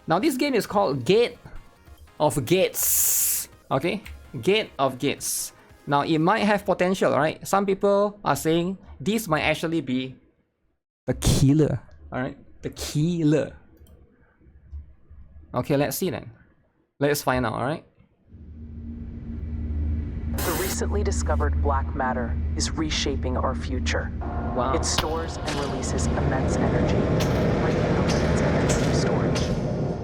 Now this game is called Gate of Gates. Okay, Gate of Gates. Now it might have potential, right? Some people are saying this might actually be the killer. Alright, the killer. Okay, let's see then. Let's find out, alright? The recently discovered black matter is reshaping our future. Wow. It stores and releases immense energy, breaking the limits of energy storage.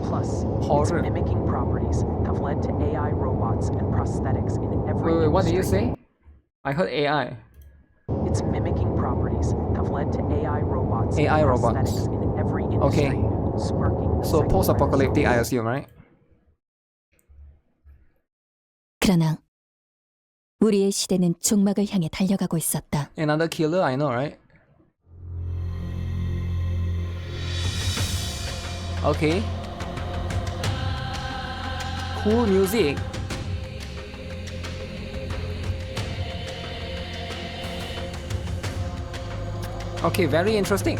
Plus, its mimicking properties have led to AI robots and prosthetics in every industry. Wait, what did you say? I heard AI. Its mimicking properties have led to AI robots AI and robots. prosthetics in every industry, Okay. sparking So post-apocalyptic, I assume, right? 그러나 우리의 시대는 종막을 향해 달려가고 있었다. Another killer, I know, right? Okay. Cool music. Okay, very interesting.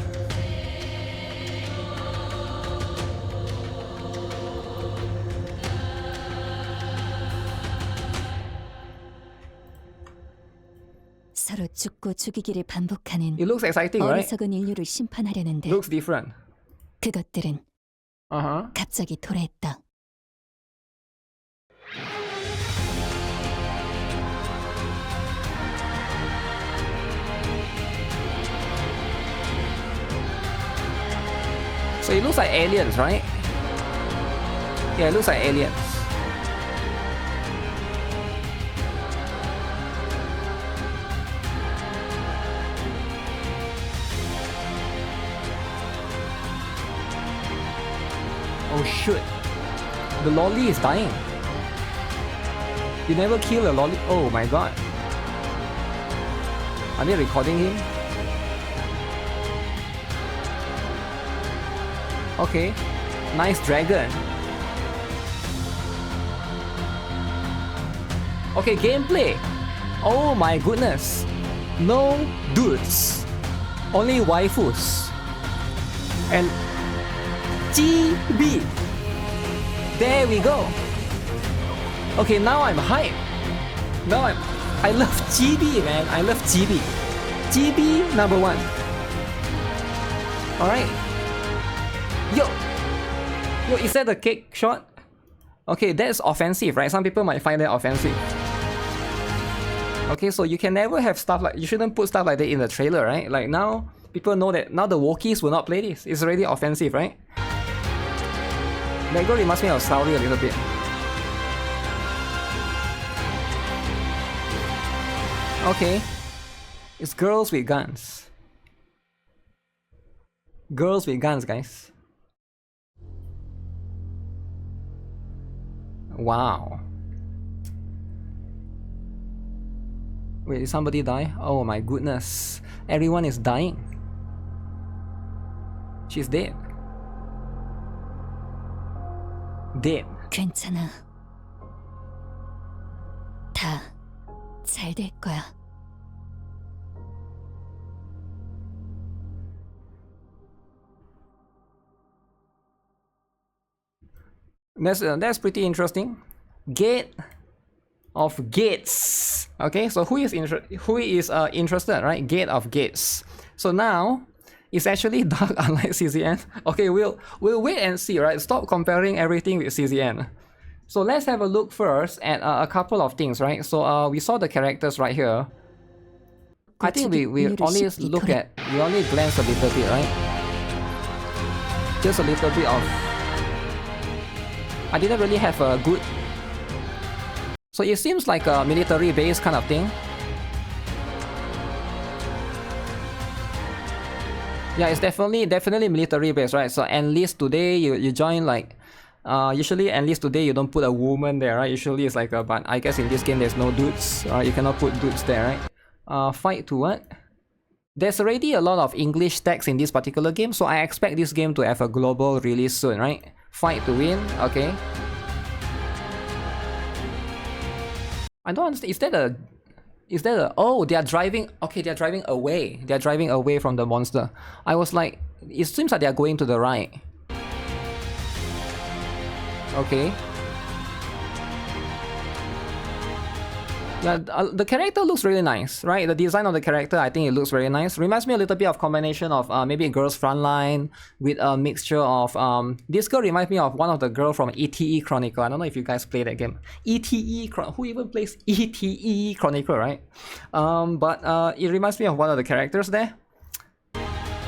서로 죽고 죽이기를 반복하는 It looks exciting, right? 어리석은 인류를 심판하려는데 Looks different. 그것들은 갑자기 도래했다. So it looks like aliens, right? Yeah, it looks like aliens. Oh shoot. The lolly is dying. You never kill a lolly. Oh my god. Are they recording him? Okay. Nice dragon. Okay, gameplay. Oh my goodness. No dudes. Only waifus. And GB. There we go. Okay, now I'm hyped. I love GB, man. I love GB. GB #1. Alright. Yo, is that a cake shot? Okay, that's offensive, right? Some people might find that offensive. Okay, so you can never have stuff like, you shouldn't put stuff like that in the trailer, right? Like now, people know that now the Wookiees will not play this. It's already offensive, right? That girl reminds me of Sauri a little bit. Okay. It's girls with guns. Girls with guns, guys. Wow. Wait, did somebody die? Oh my goodness. Everyone is dying. She's dead. Dead. 괜찮아. 다 잘 될 거야. That's pretty interesting. Gate of Gates. Okay, so who is interested, right? Gate of Gates. So now it's actually dark, unlike CZN. Okay, we'll wait and see, right? Stop comparing everything with CZN. So let's have a look first at a couple of things, right? So we saw the characters right here. I think we only look at, we only glance a little bit, right? Just a little bit of. I didn't really have a good. So it seems like a military base kind of thing. Yeah, it's definitely military base, right? So enlist today, you join like, usually enlist today you don't put a woman there, right? Usually it's like a, but I guess in this game there's no dudes, right? You cannot put dudes there, right? Fight to what? There's already a lot of English text in this particular game, so I expect this game to have a global release soon, right? Fight to win, okay. I don't understand, is that a, oh, they are driving, okay, they are driving away. They are driving away from the monster. I was like, it seems like they are going to the right. Okay. Yeah, the character looks really nice, right? The design of the character, I think it looks very nice. Reminds me a little bit of combination of maybe a Girls Frontline with a mixture of this girl reminds me of one of the girl from ETE Chronicle. I don't know if you guys play that game. Who even plays ETE Chronicle, right? But it reminds me of one of the characters there.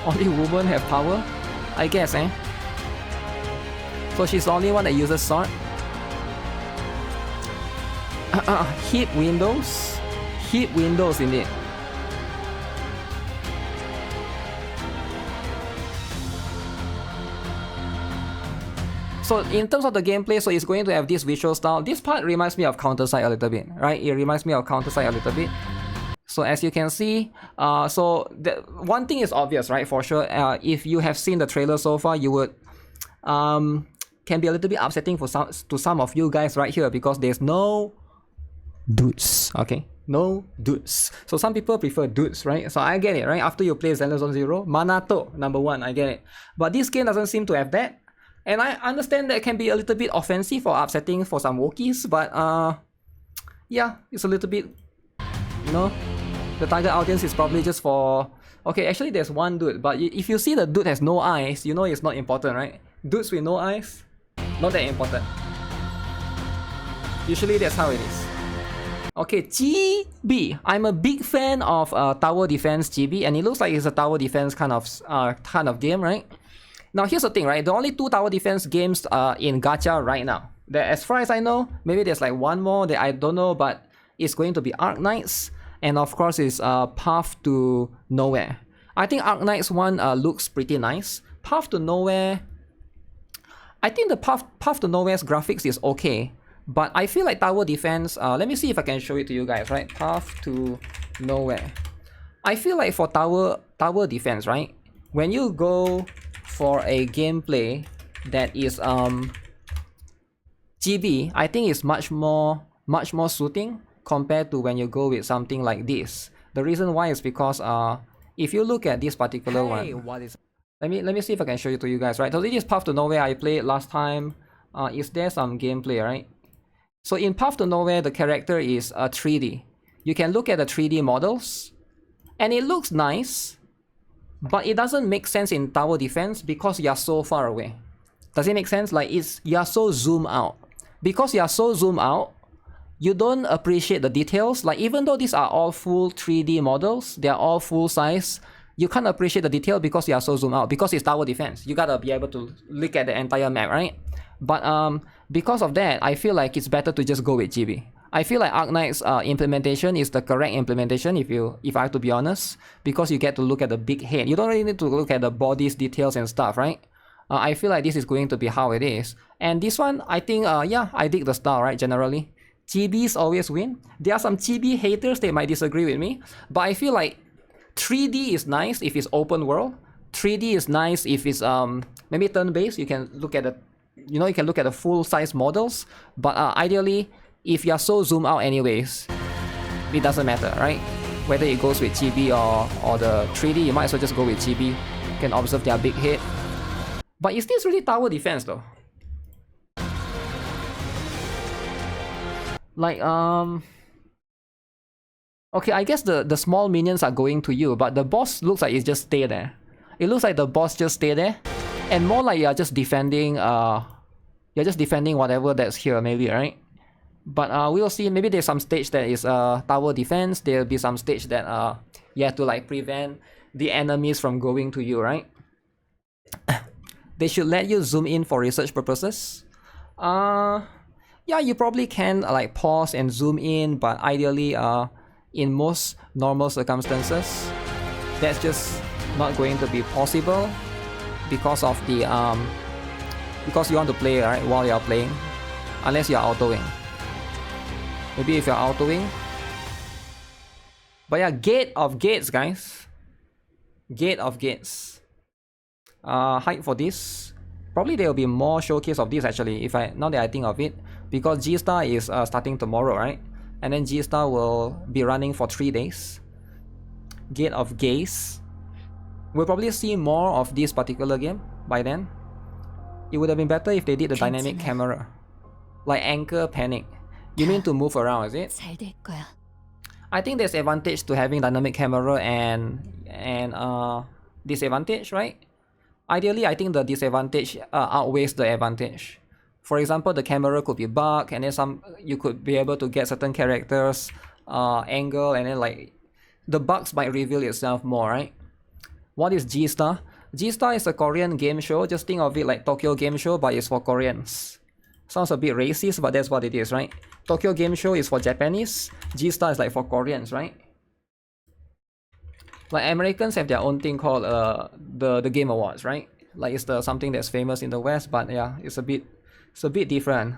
Only women have power, I guess, eh? So she's the only one that uses sword. Hit windows indeed. So in terms of the gameplay, so it's going to have this visual style. This part reminds me of Counter-Strike a little bit, right? It reminds me of Counter-Strike a little bit. So as you can see, so the one thing is obvious, right? For sure, if you have seen the trailer so far, you would can be a little bit upsetting for some of you guys right here because there's no dudes, okay? No dudes. So some people prefer dudes, right? So I get it, right? After you play Zelda Zone Zero, Manato, number one, I get it. But this game doesn't seem to have that. And I understand that it can be a little bit offensive or upsetting for some Wookiees, but yeah, it's a little bit, you know, the target audience is probably just for... Okay, actually there's one dude, but if you see the dude has no eyes, you know it's not important, right? Dudes with no eyes, not that important. Usually that's how it is. Okay, GB. I'm a big fan of tower defense GB, and it looks like it's a tower defense kind of game, right? Now here's the thing, right? The only 2 tower defense games in Gacha right now. As far as I know, maybe there's like one more that I don't know, but it's going to be Arknights, and of course it's Path to Nowhere. I think Arknights one looks pretty nice. Path to Nowhere, I think the Path to Nowhere's graphics is okay. But I feel like tower defense, let me see if I can show it to you guys, right? Path to Nowhere. I feel like for tower defense, right? When you go for a gameplay that is GB, I think it's much more suiting compared to when you go with something like this. The reason why is because if you look at this particular one, what is? Let me see if I can show it to you guys, right? So this is Path to Nowhere. I played last time. Is there some gameplay, right? So in Path to Nowhere, the character is 3D. You can look at the 3D models, and it looks nice, but it doesn't make sense in tower defense because you are so far away. Does it make sense? Like you are so zoomed out. Because you are so zoomed out, you don't appreciate the details. Like even though these are all full 3D models, they are all full size, you can't appreciate the detail because you are so zoomed out. Because it's tower defense, you gotta be able to look at the entire map, right? But because of that, I feel like it's better to just go with GB. I feel like Arknights implementation is the correct implementation if I have to be honest, because you get to look at the big head. You don't really need to look at the body's details and stuff, right? I feel like this is going to be how it is. And this one, I think, yeah, I dig the style, right, generally. GBs always win. There are some GB haters, they might disagree with me, but I feel like 3D is nice if it's open world. 3D is nice if it's maybe turn-based. You can look at the you can look at the full-size models, but ideally, if you're so zoomed out anyways, it doesn't matter, right? Whether it goes with GB or the 3D, you might as well just go with GB. You can observe their big head. But is this really tower defense though? Like, okay, I guess the small minions are going to you, but the boss looks like it just stay there. It looks like the boss just stay there. And more like you're just defending whatever that's here, maybe, right? But we'll see. Maybe there's some stage that is tower defense. There'll be some stage that you have to like prevent the enemies from going to you, right? They should let you zoom in for research purposes. Yeah, you probably can like pause and zoom in, but ideally, in most normal circumstances, that's just not going to be possible. Because of the because you want to play, right, while you're playing, unless you're autoing. Maybe if you're autoing. But yeah, Gate of Gates, guys. Gate of Gates. Hype for this. Probably there will be more showcase of this actually. Now that I think of it, because G-Star is starting tomorrow, right? And then G-Star will be running for 3 days. Gate of Gaze. We'll probably see more of this particular game by then. It would have been better if they did the dynamic camera. Like anchor, panic. You mean to move around, is it? 잘 될 거야. I think there's advantage to having dynamic camera and disadvantage, right? Ideally, I think the disadvantage outweighs the advantage. For example, the camera could be bugged, and then you could be able to get certain characters angle, and then like the bugs might reveal itself more, right? What is G-Star? G-Star is a Korean game show. Just think of it like Tokyo Game Show, but it's for Koreans. Sounds a bit racist, but that's what it is, right? Tokyo Game Show is for Japanese. G-Star is like for Koreans, right? Like Americans have their own thing called the Game Awards, right? Like it's something that's famous in the West, but yeah, it's a bit different.